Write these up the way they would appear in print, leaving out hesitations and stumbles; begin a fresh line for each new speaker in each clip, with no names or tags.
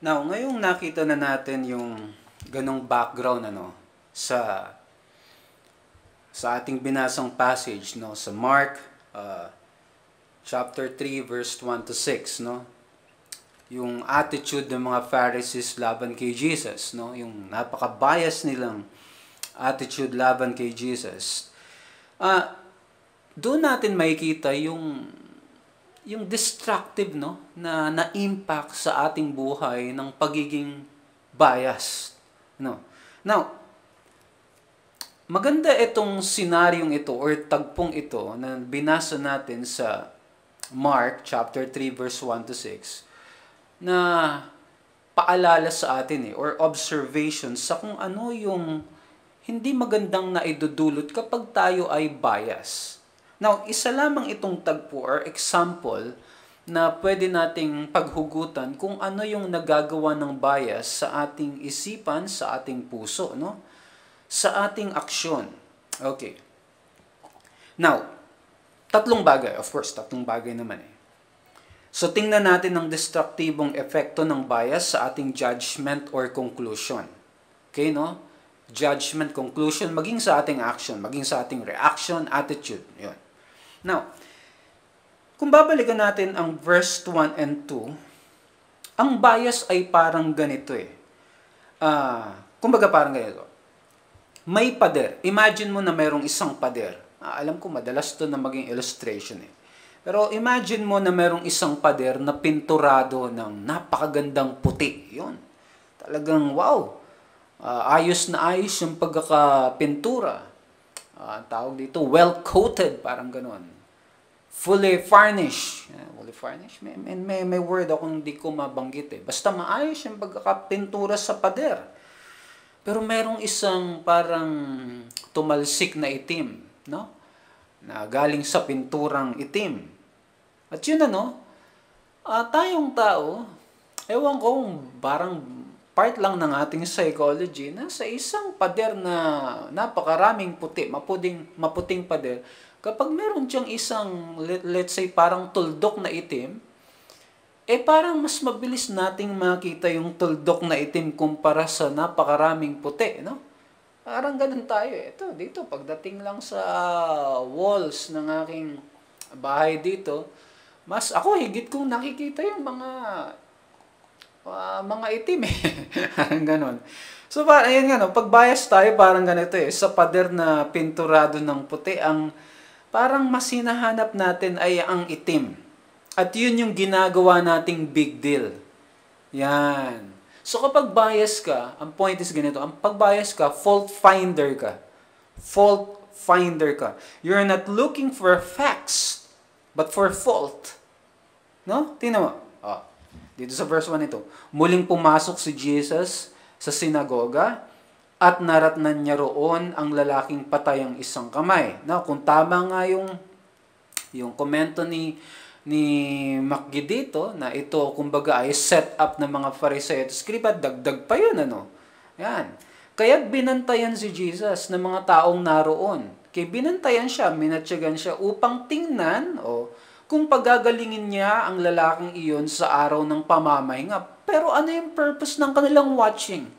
Now, ngayong nakita na natin yung ganong background sa ating binasang passage sa Mark chapter 3 verse 1 to 6 yung attitude ng mga Pharisees laban kay Jesus yung napaka-bias nilang attitude laban kay Jesus. Doon natin makikita yung destructive na impact sa ating buhay ng pagiging bias. Now, maganda itong senaryong ito or tagpong ito na binasa natin sa Mark chapter 3 verse 1 to 6 na paalala sa atin or observation sa kung ano yung hindi magandang naidudulot kapag tayo ay bias. Now, isa lamang itong tagpo or example na pwede nating paghugutan kung ano yung nagagawa ng bias sa ating isipan, sa ating puso, sa ating aksyon. Okay. Now, tatlong bagay. Of course, tatlong bagay naman So, tingnan natin ang destruktibong epekto ng bias sa ating judgment or conclusion. Okay, Judgment, conclusion, maging sa ating action, maging sa ating reaction, attitude. Yun. Now, kung babalikan natin ang verse 1 and 2, ang bias ay parang ganito kumbaga parang ganito. May pader. Imagine mo na mayroong isang pader. Alam ko madalas to na maging illustration Pero imagine mo na mayroong isang pader na pinturado ng napakagandang puti. Yun. Talagang wow. Ayos na ayos yung pagkakapintura. Tawag dito, well-coated, parang ganon. Fully furnished. Fully furnished? May word akong hindi ko mabanggit Basta maayos yung pagkakapintura sa pader. Pero merong isang parang tumalsik na itim, na galing sa pinturang itim. At yun tayong tao, ewan ko, parang part lang ng ating psychology na sa isang pader na napakaraming puti, maputing pader, kapag meron diyang isang, let's say, parang tuldok na itim, parang mas mabilis nating makita yung tuldok na itim kumpara sa napakaraming puti, Parang ganun tayo Ito, dito, pagdating lang sa walls ng aking bahay dito, mas ako higit kong nakikita yung mga itim Parang ganon. So, ayun pag bias tayo, parang ganito sa pader na pinturado ng puti, ang parang mas hinahanap natin ay ang itim. At yun yung ginagawa nating big deal. Yan. So, kapag bias ka, ang point is ganito, ang pag-bias ka, fault finder ka. Fault finder ka. You're not looking for facts, but for fault. Tingnan mo. Dito sa verse 1 ito, muling pumasok si Jesus sa sinagoga at naratnan niya roon ang lalaking patay ang isang kamay. Kung tama nga yung komento ni McGee dito, na ito kumbaga ay set up ng mga Fariseo at Skriba, dagdag pa yun Yan. Kaya binantayan si Jesus ng mga taong naroon. Kaya binantayan siya, minatyagan siya upang tingnan kung pagagalingin niya ang lalaking iyon sa araw ng pamamahinga. Pero ano yung purpose ng kanilang watching?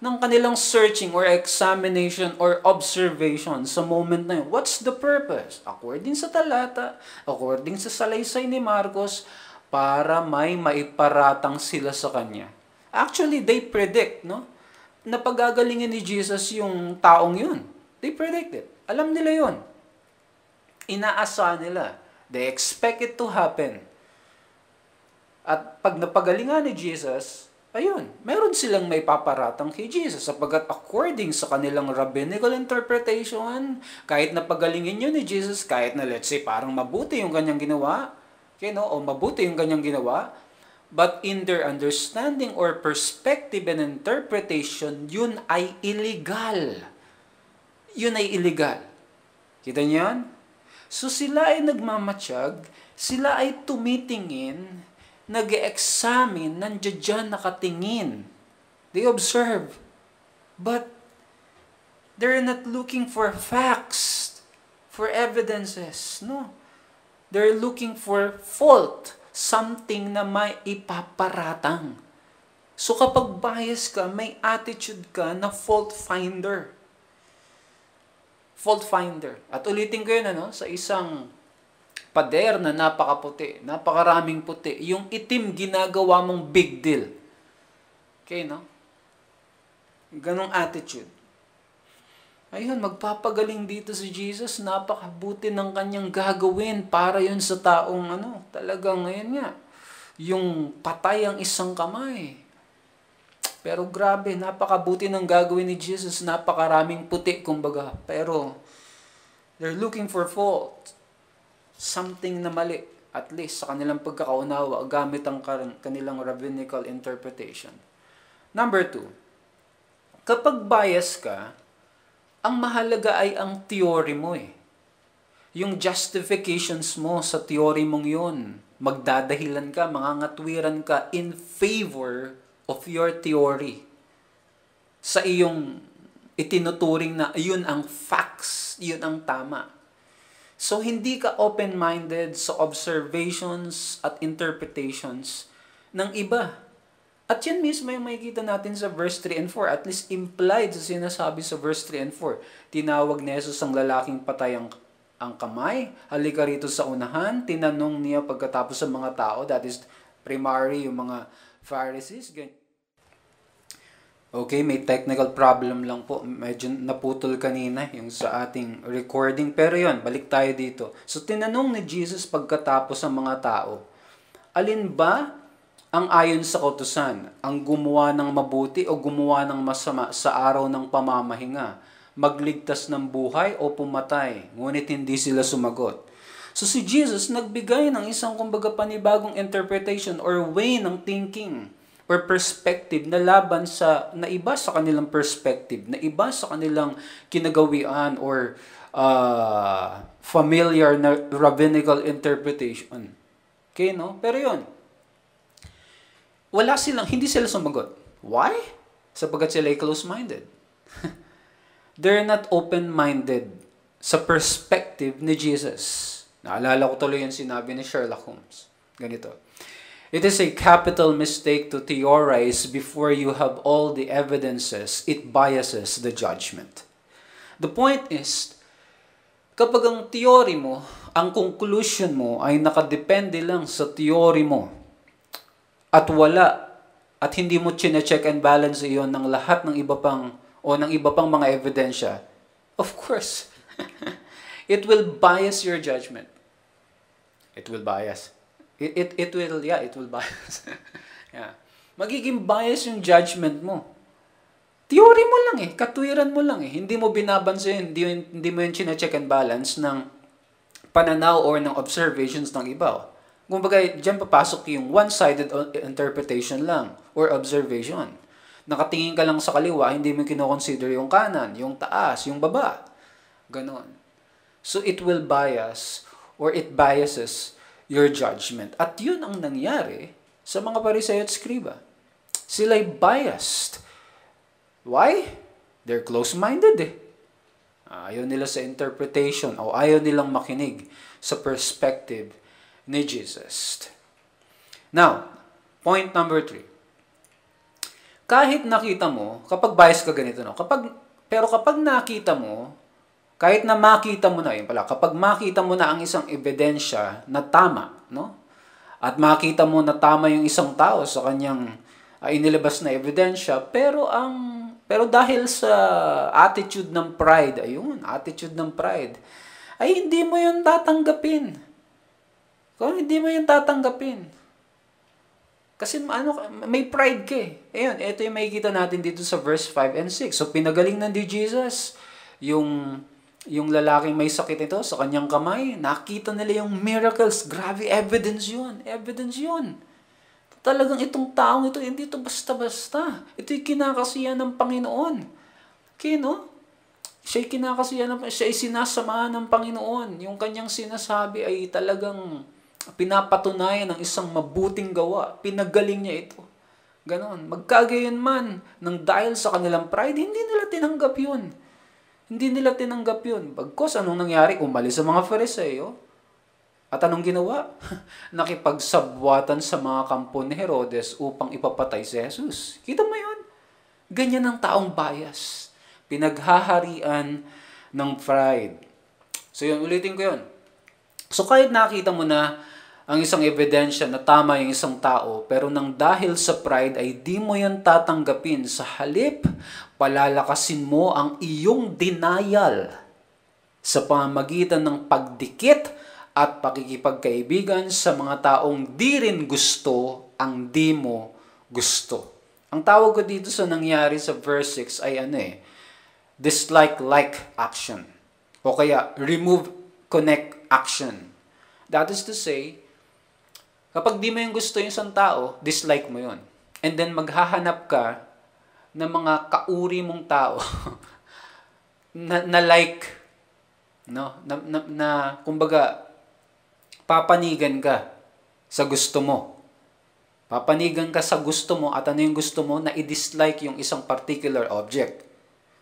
Ng kanilang searching or examination or observation sa moment na yun? What's the purpose? According sa talata, according sa salaysay ni Marcos, para may maiparatang sila sa kanya. Actually, they predict, na pagagalingin ni Jesus yung taong yun. They predict it. Alam nila yun. Inaasa nila. They expect it to happen. At pag napagalingan ni Jesus, ayun, meron silang may paparatang kay Jesus sapagkat according sa kanilang rabbinical interpretation, kahit napagalingin yun ni Jesus, kahit na let's say parang mabuti yung kanyang ginawa, o mabuti yung kanyang ginawa, but in their understanding or perspective and interpretation, yun ay illegal. Yun ay illegal. Kita niyo yan? So sila ay nagmamatsyag, sila ay tumitingin, nag-examine, nandiyan dyan nakatingin. They observe. But they're not looking for facts, for evidences. No. They're looking for fault, something na may ipaparatang. So kapag bias ka, may attitude ka na fault finder. Fault finder. At ulitin ko yun, sa isang pader na napakaputi, napakaraming puti, yung itim ginagawa mong big deal. Okay, no? Ganong attitude. Ayun, magpapagaling dito si Jesus, napakabuti ng kanyang gagawin para yun sa taong talagang ngayon nga, yung patay ang isang kamay. Pero grabe, napakabuti ng gagawin ni Jesus, napakaraming puti kumbaga. Pero they're looking for fault. Something na mali, at least sa kanilang pagkakaunawa, gamit ang kanilang rabbinical interpretation. Number 2, kapag bias ka, ang mahalaga ay ang theory mo Yung justifications mo sa theory mong yun. Magdadahilan ka, mangangatwiran ka in favor of your theory. Sa iyong itinuturing na yun ang facts, yun ang tama. So, hindi ka open-minded sa observations at interpretations ng iba. At yan mismo yung makikita natin sa verse 3 and 4. At least implied sa sinasabi sa verse 3 and 4. Tinawag ni Jesus ang lalaking patay ang kamay. Halika rito sa unahan. Tinanong niya pagkatapos sa mga tao. That is primary yung mga Pharisees. Okay, may technical problem lang po. Medyo naputol kanina yung sa ating recording. Pero yun, balik tayo dito. So, tinanong ni Jesus pagkatapos sa mga tao, alin ba ang ayon sa kautusan, ang gumawa ng mabuti o gumawa ng masama sa araw ng pamamahinga, magligtas ng buhay o pumatay? Ngunit hindi sila sumagot. So si Jesus nagbigay ng isang kumbaga panibagong interpretation or way ng thinking or perspective na laban na iba sa kanilang perspective, na iba sa kanilang kinagawian or familiar na rabbinical interpretation. Okay, no? Pero yun, hindi sila sumagot. Why? Sapagkat sila ay close-minded. They're not open-minded sa perspective ni Jesus. Naalala ko tuloy yung sinabi ni Sherlock Holmes. Ganito. It is a capital mistake to theorize before you have all the evidences. It biases the judgment. The point is, kapag ang theory mo, ang conclusion mo ay nakadepende lang sa theory mo, at hindi mo chine-check and balance iyon ng lahat ng iba pang mga ebidensya, of course, it will bias your judgment. It will bias. It will bias. Yeah. Magiging bias yung judgment mo. Theory mo lang katwiran mo lang Hindi mo binabansin, hindi mo yung chine-check and balance ng pananaw or ng observations ng iba. Kumbaga, diyan papasok yung one-sided interpretation lang or observation. Nakatingin ka lang sa kaliwa, hindi mo kinoconsider yung kanan, yung taas, yung baba. Ganon. So it will bias or it biases your judgment. At yun ang nangyari sa mga Pariseo at Skriba. Sila'y biased. Why? They're close-minded Ayaw nila sa interpretation o ayaw nilang makinig sa perspective ni Jesus. Now, point number 3. Kahit nakita mo, kapag bias ka ganito, pero kapag nakita mo, kahit na makita mo na, kapag makita mo na ang isang ebidensya na tama, at makita mo na tama yung isang tao sa kanyang inilabas na ebidensya, pero dahil sa attitude ng pride, ay hindi mo yun tatanggapin. Kung hindi mo yung tatanggapin. Kasi may pride ka Ayun, ito yung makikita natin dito sa verse 5 and 6. So pinagaling na ni Jesus yung lalaking may sakit ito sa kanyang kamay. Nakita nila yung miracles. Grabe, evidence yun. Talagang itong taong ito, hindi ito basta-basta. Ito yung kinakasiyan ng Panginoon. Okay, no? Siya ay sinasamahan ng Panginoon. Yung kanyang sinasabi ay talagang pinapatunayan ng isang mabuting gawa. Pinagaling niya ito. Ganon. Magkagayon man, nang dahil sa kanilang pride, hindi nila tinanggap yun. Bagkos, anong nangyari? Umalis sa mga Fariseo. At anong ginawa? Nakipagsabwatan sa mga kampo ni Herodes upang ipapatay si Jesus. Kita mo yun? Ganyan ang taong bias. Pinaghaharian ng pride. So yun, ulitin ko yun. So kahit nakita mo na ang isang ebidensya na tama yung isang tao, pero nang dahil sa pride ay di mo yun tatanggapin, sa halip, palalakasin mo ang iyong denial sa pamamagitan ng pagdikit at pakikipagkaibigan sa mga taong di rin gusto ang di mo gusto. Ang tawag ko dito sa nangyari sa verse 6 ay dislike-like action. O kaya, remove-connect action. That is to say, kapag di mo yung gusto yung isang tao, dislike mo yun. And then maghahanap ka ng mga kauri mong tao na like, no? Na kumbaga, papanigan ka sa gusto mo. Papanigan ka sa gusto mo at ano yung gusto mo na i-dislike yung isang particular object.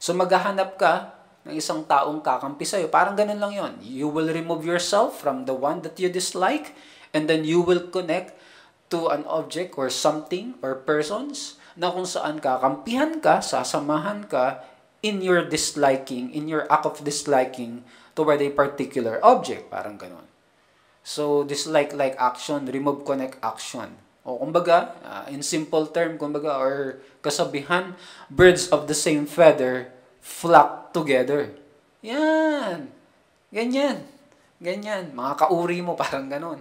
So maghahanap ka ng isang taong kakampi sa'yo. Parang ganun lang yon. You will remove yourself from the one that you dislike and then you will connect to an object or something or persons na kung saan kakampihan ka, sasamahan ka in your disliking, in your act of disliking toward a particular object. Parang ganun. So, dislike-like action, remove-connect action. O kumbaga, in simple term, kumbaga, or kasabihan, birds of the same feather flock together. Yan. Ganyan. Ganyan. Mga kauri mo, parang ganon.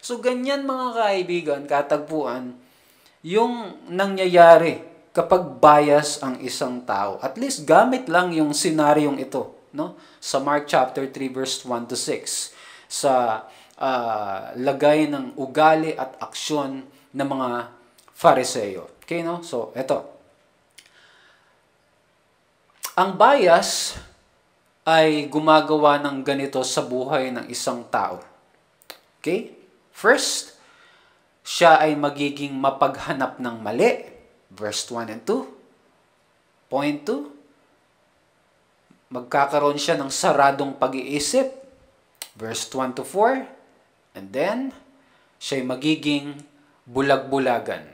So, ganyan mga kaibigan, katagpuan, yung nangyayari kapag bias ang isang tao. At least, gamit lang yung senaryong ito. No? Sa Mark chapter 3, verse 1 to 6. Sa lagay ng ugali at aksyon ng mga Fariseo. Okay, no? So, eto. Ang bias ay gumagawa ng ganito sa buhay ng isang tao. Okay? First, siya ay magiging mapaghanap ng mali. Verse 1 and 2. Point 2. Magkakaroon siya ng saradong pag-iisip. Verse 1 to 4. And then, siya ay magiging bulag-bulagan.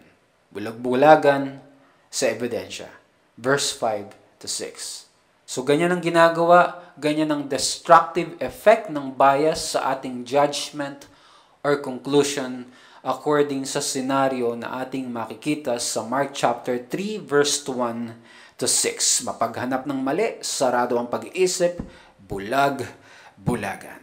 Bulag-bulagan sa ebidensya. Verse 5 to 6. So, ganyan ang ginagawa, ganyan ang destructive effect ng bias sa ating judgment or conclusion according sa senaryo na ating makikita sa Mark chapter 3, verse 1 to 6. Mapaghanap ng mali, sarado ang pag-iisip, bulag-bulagan.